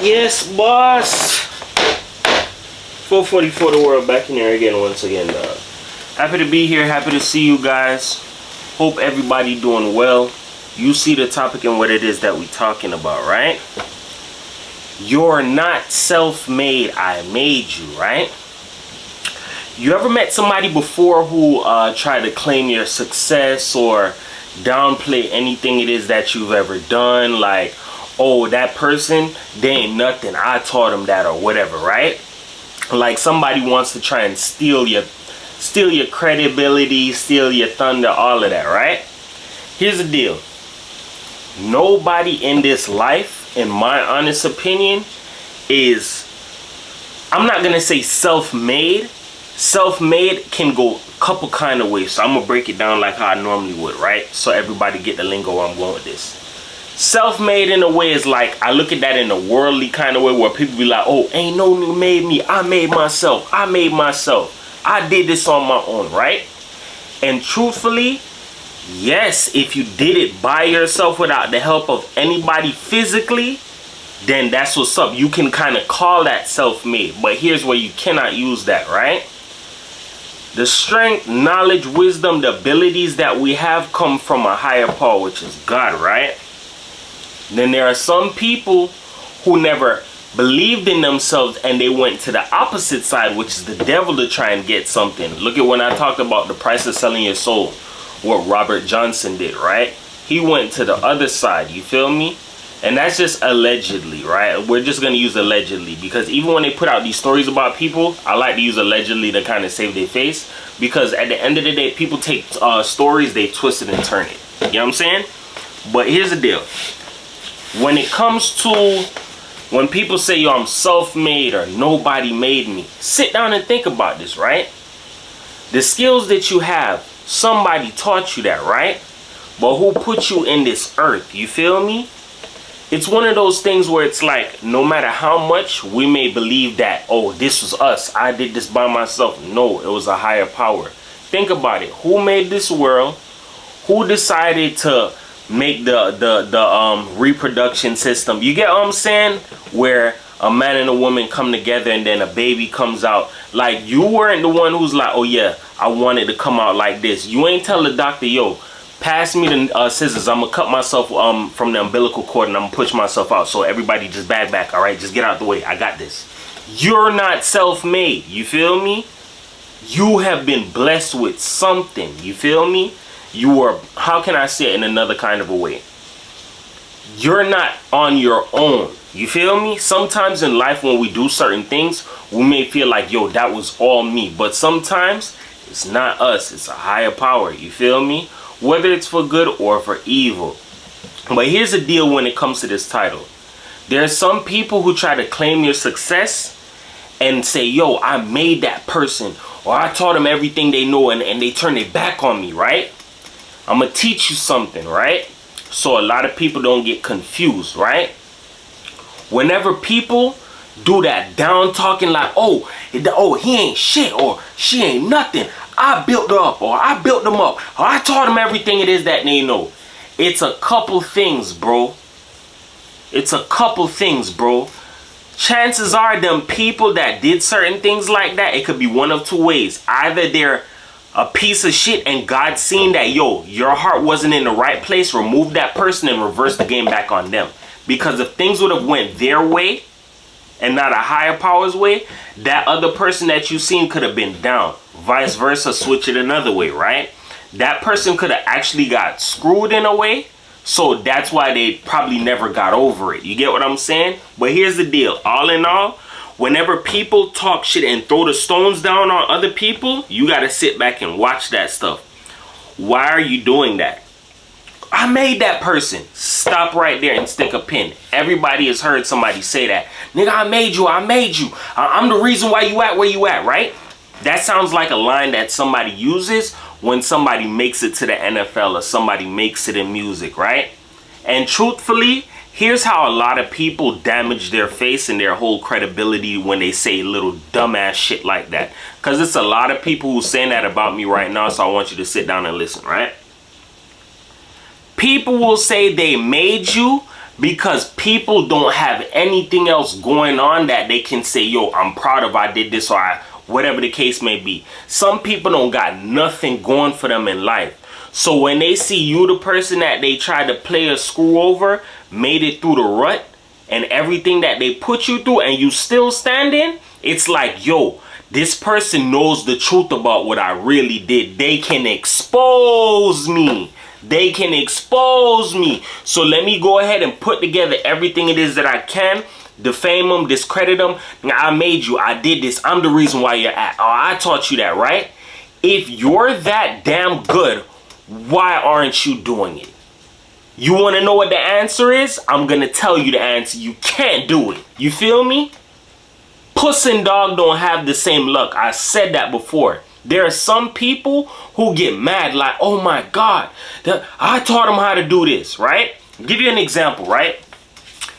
Yes, boss. 444 the world, back in here again once again, dog. Happy to be here, happy to see you guys. Hope everybody doing well. You see the topic and what it is that we talking about, right? You're not self-made, I made you, right? You ever met somebody before who tried to claim your success or downplay anything it is that you've ever done? Like, oh, that person, they ain't nothing, I taught them that, or whatever, right? Like somebody wants to try and steal your credibility, steal your thunder, all of that, right? Here's the deal. Nobody in this life, in my honest opinion, is, I'm not gonna say self-made. Self-made can go a couple kind of ways, so I'm gonna break it down like how I normally would, right? So everybody get the lingo where I'm going with this. Self-made in a way is like, I look at that in a worldly kind of way where people be like, oh, ain't no nigga made me, I made myself, I did this on my own, right? And truthfully, yes, if you did it by yourself without the help of anybody physically, then that's what's up. You can kind of call that self-made. But here's where you cannot use that, right? The strength, knowledge, wisdom, the abilities that we have come from a higher power, which is God, right? Then there are some people who never believed in themselves and they went to the opposite side, which is the devil, to try and get something. Look at when I talked about the price of selling your soul, what Robert Johnson did, right? He went to the other side, you feel me? And that's just allegedly, right? We're just going to use allegedly, because even when they put out these stories about people, I like to use allegedly to kind of save their face, because at the end of the day, people take stories, they twist it and turn it. You know what I'm saying? But here's the deal. When it comes to, when people say, yo, I'm self-made or nobody made me, sit down and think about this, right? The skills that you have, somebody taught you that, right? But who put you in this earth? You feel me? It's one of those things where it's like, no matter how much we may believe that, oh, this was us, I did this by myself. No, it was a higher power. Think about it. Who made this world? Who decided to make the reproduction system? You get what I'm saying? Where a man and a woman come together and then a baby comes out. Like, you weren't the one who's like, oh yeah, I want it to come out like this. You ain't tell the doctor, yo, pass me the scissors, I'm gonna cut myself from the umbilical cord and I'm gonna push myself out. So everybody just back, all right? Just get out the way, I got this. You're not self-made, you feel me? You have been blessed with something, you feel me? You are, how can I say it in another kind of a way? You're not on your own, you feel me? Sometimes in life when we do certain things, we may feel like, yo, that was all me. But sometimes it's not us, it's a higher power, you feel me? Whether it's for good or for evil. But here's the deal when it comes to this title. There are some people who try to claim your success and say, yo, I made that person, or I taught them everything they know, and they turn their back on me, right? I'm gonna teach you something, right? So a lot of people don't get confused, right? Whenever people do that down talking like, oh, he ain't shit, or she ain't nothing, I built her up, or I built them up, or I taught them everything it is that they know. It's a couple things, bro. It's a couple things, bro. Chances are them people that did certain things like that, it could be one of two ways. Either they're a piece of shit and God seen that, yo, your heart wasn't in the right place, remove that person and reverse the game back on them. Because if things would have went their way and not a higher power's way, that other person that you seen could have been down. Vice versa, switch it another way, right? That person could have actually got screwed in a way, so that's why they probably never got over it. You get what I'm saying? But here's the deal. All in all, whenever people talk shit and throw the stones down on other people, you got to sit back and watch that stuff. Why are you doing that? I made that person. Stop right there and stick a pin. Everybody has heard somebody say that. Nigga, I made you. I'm the reason why you at where you at, right? That sounds like a line that somebody uses when somebody makes it to the NFL or somebody makes it in music, right? And truthfully, here's how a lot of people damage their face and their whole credibility when they say little dumbass shit like that. Because it's a lot of people who saying that about me right now, so I want you to sit down and listen, right? People will say they made you because people don't have anything else going on that they can say, yo, I'm proud of, I did this, or whatever the case may be. Some people don't got nothing going for them in life. So when they see you, the person that they tried to play a screw over, made it through the rut, and everything that they put you through, and you still standing, it's like, yo, this person knows the truth about what I really did. They can expose me. They can expose me. So let me go ahead and put together everything it is that I can. Defame them, discredit them. I made you. I did this. I'm the reason why you're at. Oh, I taught you that, right? If you're that damn good, why aren't you doing it? You want to know what the answer is? I'm going to tell you the answer. You can't do it. You feel me? Puss and dog don't have the same luck. I said that before. There are some people who get mad like, oh my God, I taught them how to do this, right? I'll give you an example, right?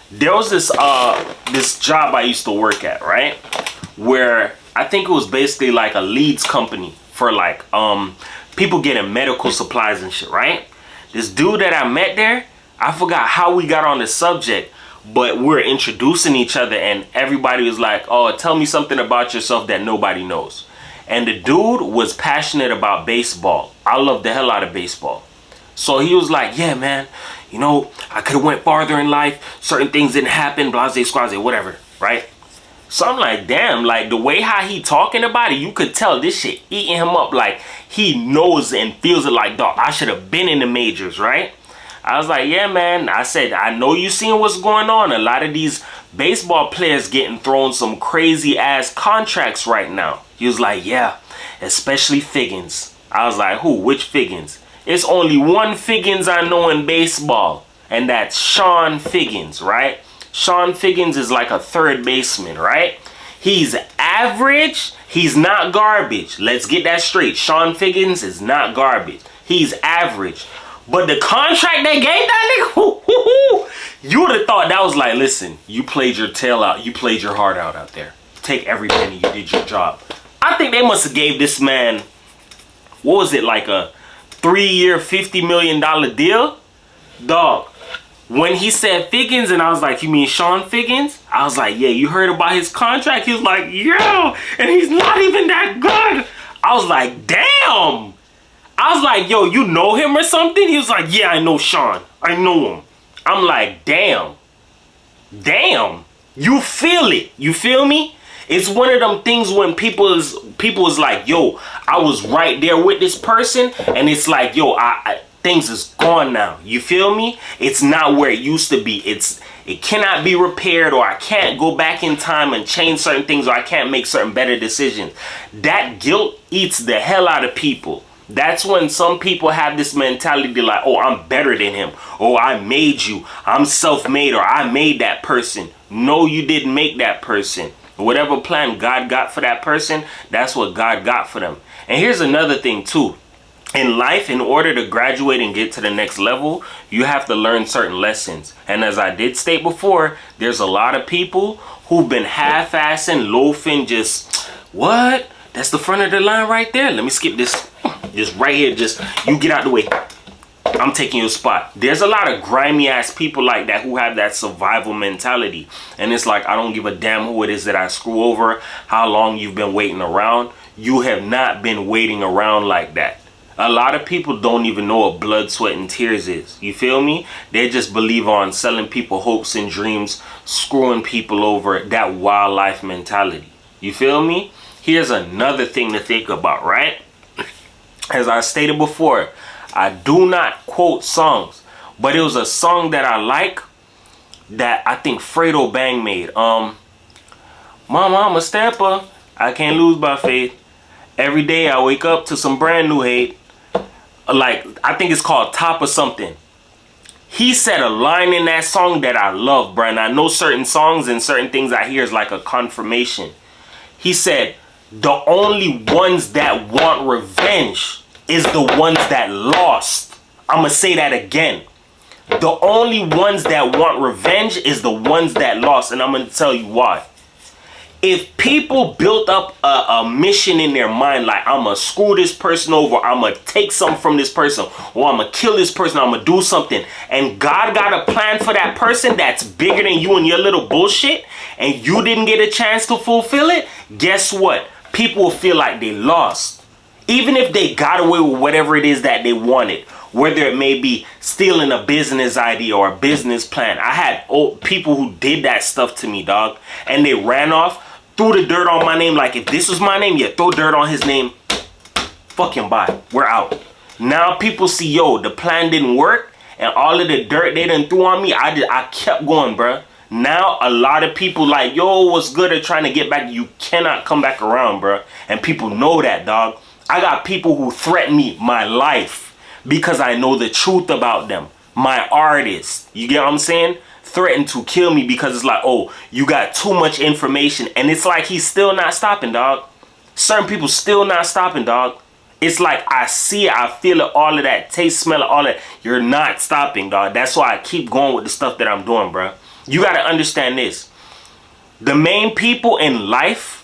There was this job I used to work at, right? Where I think it was basically like a leads company for like people getting medical supplies and shit, right? This dude that I met there, I forgot how we got on the subject, but we're introducing each other and everybody was like, oh, tell me something about yourself that nobody knows. And the dude was passionate about baseball. I love the hell out of baseball. So he was like, yeah, man, you know, I could have went farther in life. Certain things didn't happen, blase, squaze, whatever, right? So I'm like, damn, like the way how he talking about it, you could tell this shit eating him up. Like he knows and feels it like, dog, I should have been in the majors, right? I was like, yeah, man. I said, I know you seeing what's going on. A lot of these baseball players getting thrown some crazy ass contracts right now. He was like, yeah, especially Figgins. I was like, who? Which Figgins? It's only one Figgins I know in baseball, and that's Sean Figgins, right? Sean Figgins is like a third baseman, right? He's average. He's not garbage. Let's get that straight. Sean Figgins is not garbage. He's average. But the contract they gave that nigga, you would have thought that was like, listen, you played your tail out. You played your heart out there. Take every penny. You did your job. I think they must have gave this man, what was it, like a 3-year, $50 million deal? Dog, when he said Figgins and I was like, you mean Sean Figgins? I was like, yeah, you heard about his contract? He was like, yeah, and he's not even that good. I was like, damn. I was like, yo, you know him or something? He was like, yeah, I know Sean. I know him. I'm like, damn. Damn. You feel it. You feel me? It's one of them things when people is like, yo, I was right there with this person. And it's like, yo, things is gone now. You feel me? It's not where it used to be. It cannot be repaired, or I can't go back in time and change certain things, or I can't make certain better decisions. That guilt eats the hell out of people. That's when some people have this mentality like, oh, I'm better than him. Oh, I made you. I'm self-made, or I made that person. No, you didn't make that person. Whatever plan God got for that person, that's what God got for them. And here's another thing too. In life, in order to graduate and get to the next level, you have to learn certain lessons. And as I did state before, there's a lot of people who've been half-assing, loafing, just, what? That's the front of the line right there. Let me skip this. Just right here. Just, you get out the way. I'm taking your spot. There's a lot of grimy ass people like that who have that survival mentality. And it's like, I don't give a damn who it is that I screw over, how long you've been waiting around. You have not been waiting around like that. A lot of people don't even know what blood, sweat, and tears is. You feel me? They just believe on selling people hopes and dreams, screwing people over, that wildlife mentality. You feel me? Here's another thing to think about, right? As I stated before, I do not quote songs, but it was a song that I like that I think Fredo Bang made. Mama, I'm a stepper. I can't lose by faith. Every day I wake up to some brand new hate. Like, I think it's called Top of Something. He said a line in that song that I love, Brian. I know certain songs and certain things I hear is like a confirmation. He said, the only ones that want revenge is the ones that lost. I'm going to say that again. The only ones that want revenge is the ones that lost. And I'm going to tell you why. If people built up a mission in their mind, like I'm gonna screw this person over, I'm gonna take something from this person, or I'm gonna kill this person, I'm gonna do something, and God got a plan for that person that's bigger than you and your little bullshit, and you didn't get a chance to fulfill it, guess what? People will feel like they lost. Even if they got away with whatever it is that they wanted, whether it may be stealing a business idea or a business plan. I had old people who did that stuff to me, dog, and they ran off, threw the dirt on my name. Like, if this was my name, yeah, throw dirt on his name. Fuck him, bye. We're out. Now people see, yo, the plan didn't work, and all of the dirt they done threw on me, I kept going, bruh. Now a lot of people like, yo, what's good at trying to get back? You cannot come back around, bruh. And people know that, dog. I got people who threaten me my life because I know the truth about them. My artists, you get what I'm saying? Threaten to kill me because it's like, oh, you got too much information. And it's like he's still not stopping, dog. Certain people still not stopping, dog. It's like I see it, I feel it, all of that, taste, smell it, all that. You're not stopping, dog. That's why I keep going with the stuff that I'm doing, bro. You got to understand this. The main people in life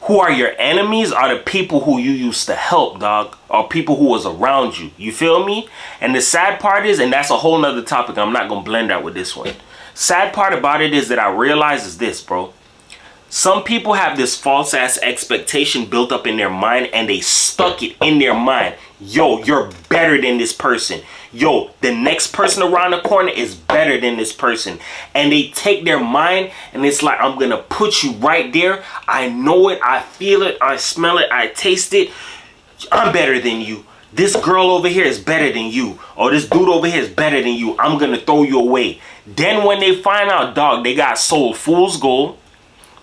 who are your enemies are the people who you used to help, dog, or people who was around you. You feel me? And the sad part is, and that's a whole nother topic, I'm not going to blend that with this one. Sad part about it is that I realize is this, bro. Some people have this false ass expectation built up in their mind, and they stuck it in their mind. Yo, you're better than this person. Yo, the next person around the corner is better than this person. And they take their mind and it's like, I'm going to put you right there. I know it. I feel it. I smell it. I taste it. I'm better than you. This girl over here is better than you. Or this dude over here is better than you. I'm going to throw you away. Then when they find out, dog, they got sold fool's gold.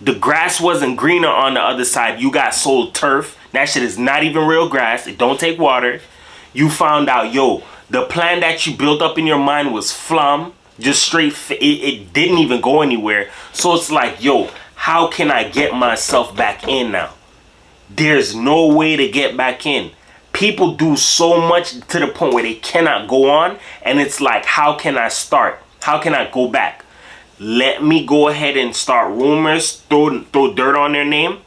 The grass wasn't greener on the other side. You got sold turf. That shit is not even real grass. It don't take water. You found out, yo, the plan that you built up in your mind was flum. Just straight. It didn't even go anywhere. So it's like, yo, how can I get myself back in now? There's no way to get back in. People do so much to the point where they cannot go on. And it's like, how can I start? How can I go back? Let me go ahead and start rumors, throw dirt on their name.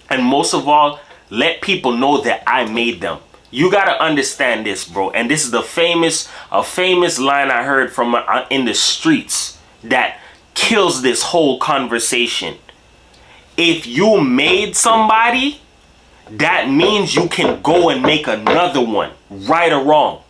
And most of all, let people know that I made them. You got to understand this, bro. And this is a famous line I heard from in the streets that kills this whole conversation. If you made somebody, that means you can go and make another one, right or wrong.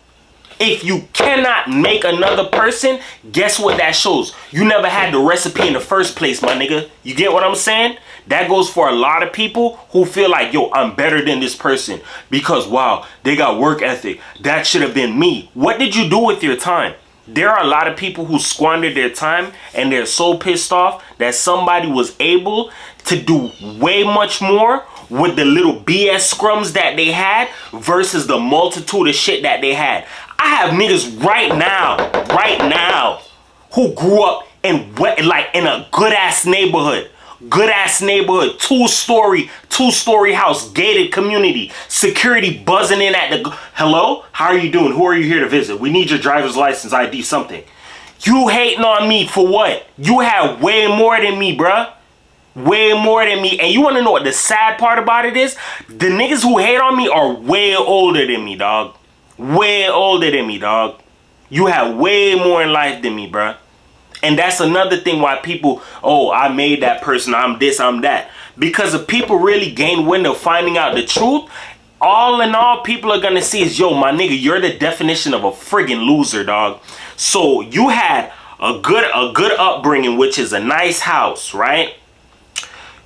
If you cannot make another person, guess what that shows? You never had the recipe in the first place, my nigga. You get what I'm saying? That goes for a lot of people who feel like, yo, I'm better than this person because, wow, they got work ethic. That should have been me. What did you do with your time? There are a lot of people who squandered their time and they're so pissed off that somebody was able to do way much more with the little BS scrums that they had versus the multitude of shit that they had. I have niggas right now, who grew up in a good ass neighborhood, two-story house, gated community, security buzzing in at the, hello, how are you doing? Who are you here to visit? We need your driver's license, ID, something. You hating on me for what? You have way more than me, bruh. Way more than me. And you want to know what the sad part about it is? The niggas who hate on me are way older than me, dog. Way older than me, dog. You have way more in life than me, bruh. And that's another thing why people, oh, I made that person, I'm this, I'm that. Because if people really gain wind of finding out the truth, all in all, people are going to see is, yo, my nigga, you're the definition of a friggin' loser, dog. So you had a good upbringing, which is a nice house, right?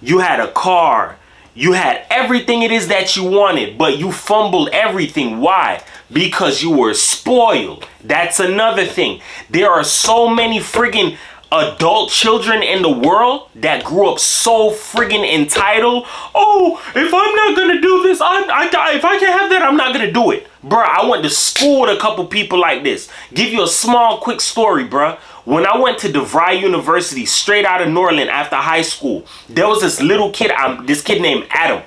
You had a car. You had everything it is that you wanted, but you fumbled everything. Why? Because you were spoiled. That's another thing. There are so many friggin' adult children in the world that grew up so friggin' entitled. Oh, if I'm not gonna do this, if I can't have that, I'm not gonna do it. Bruh, I went to school with a couple people like this. Give you a small, quick story, bruh. When I went to DeVry University, straight out of New Orleans after high school, there was this little kid, this kid named Adam.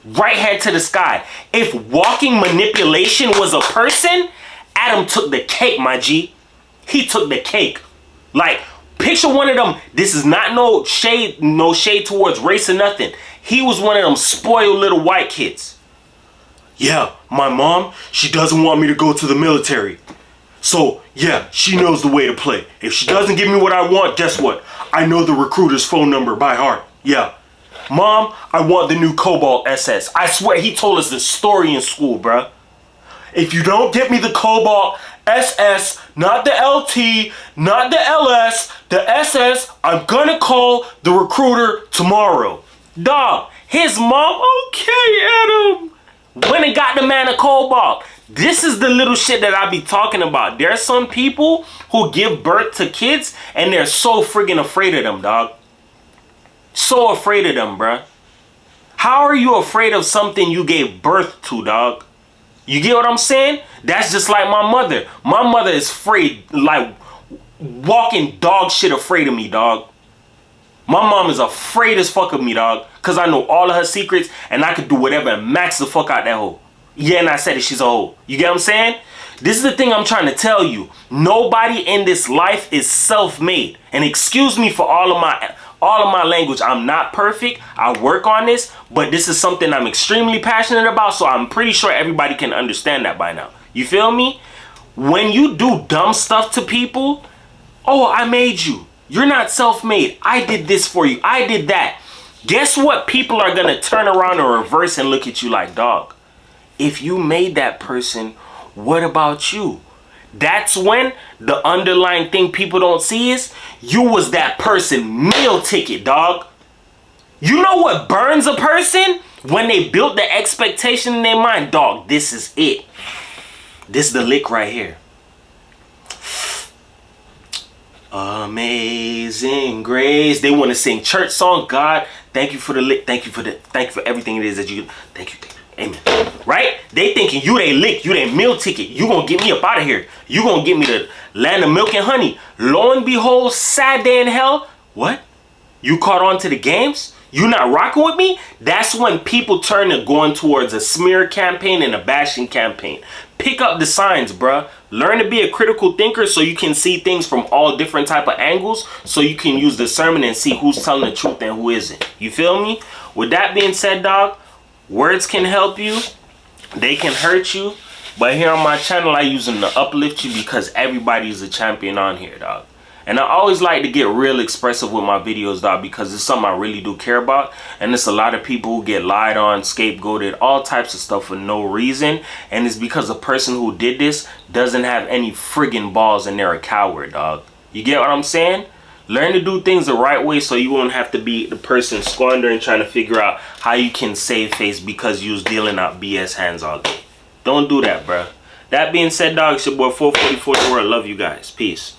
Right hand to the sky. If walking manipulation was a person, Adam took the cake, my G. He took the cake. Like, Picture one of them. This is not no shade towards race or nothing. He was one of them spoiled little white kids. Yeah, my mom, she doesn't want me to go to the military. So, yeah, she knows the way to play. If she doesn't give me what I want, guess what? I know the recruiter's phone number by heart. Yeah. Mom, I want the new Cobalt SS. I swear he told us this story in school, bruh. If you don't get me the Cobalt SS, not the LT, not the LS, the SS, I'm gonna call the recruiter tomorrow. Dog, his mom, okay, Adam. Went and got the man a Cobalt. This is the little shit that I be talking about. There are some people who give birth to kids and they're so friggin' afraid of them, dog. So afraid of them, bruh. How are you afraid of something you gave birth to, dog? You get what I'm saying? That's just like my mother. My mother is afraid, like walking dog shit afraid of me, dog. My mom is afraid as fuck of me, dog. Because I know all of her secrets and I could do whatever and max the fuck out that hoe. Yeah, and I said it, she's a hoe. You get what I'm saying? This is the thing I'm trying to tell you. Nobody in this life is self-made. And excuse me for all of my language. I'm not perfect. I work on this, but this is something I'm extremely passionate about, so I'm pretty sure everybody can understand that by now. You feel me? When you do dumb stuff to people, oh, I made you. You're not self-made. I did this for you. I did that. Guess what? People are going to turn around and reverse and look at you like, dog, if you made that person, what about you? That's when the underlying thing people don't see is you was that person meal ticket, dog. You know what burns a person? When they built the expectation in their mind, dog, this is it. This is the lick right here. Amazing grace. They want to sing church song. God, thank you for the lick. Thank you for everything it is that you. Thank you. Amen. Right? They thinking you they lick, you they meal ticket. You gonna get me up out of here. You gonna get me to land of milk and honey. Lo and behold, sad day in hell. What? You caught on to the games? You not rocking with me? That's when people turn to going towards a smear campaign and a bashing campaign. Pick up the signs, bruh. Learn to be a critical thinker so you can see things from all different type of angles, so you can use discernment and see who's telling the truth and who isn't. You feel me? With that being said, dog, words can help you, they can hurt you, but here on my channel I use them to uplift you because everybody is a champion on here, dog. And I always like to get real expressive with my videos, dog, because it's something I really do care about. And it's a lot of people who get lied on, scapegoated, all types of stuff for no reason. And it's because the person who did this doesn't have any friggin' balls and they're a coward, dog. You get what I'm saying? Learn to do things the right way so you won't have to be the person squandering trying to figure out how you can save face because you was dealing out BS hands all day. Don't do that, bruh. That being said, dog, it's your boy 444 the world. Love you guys. Peace.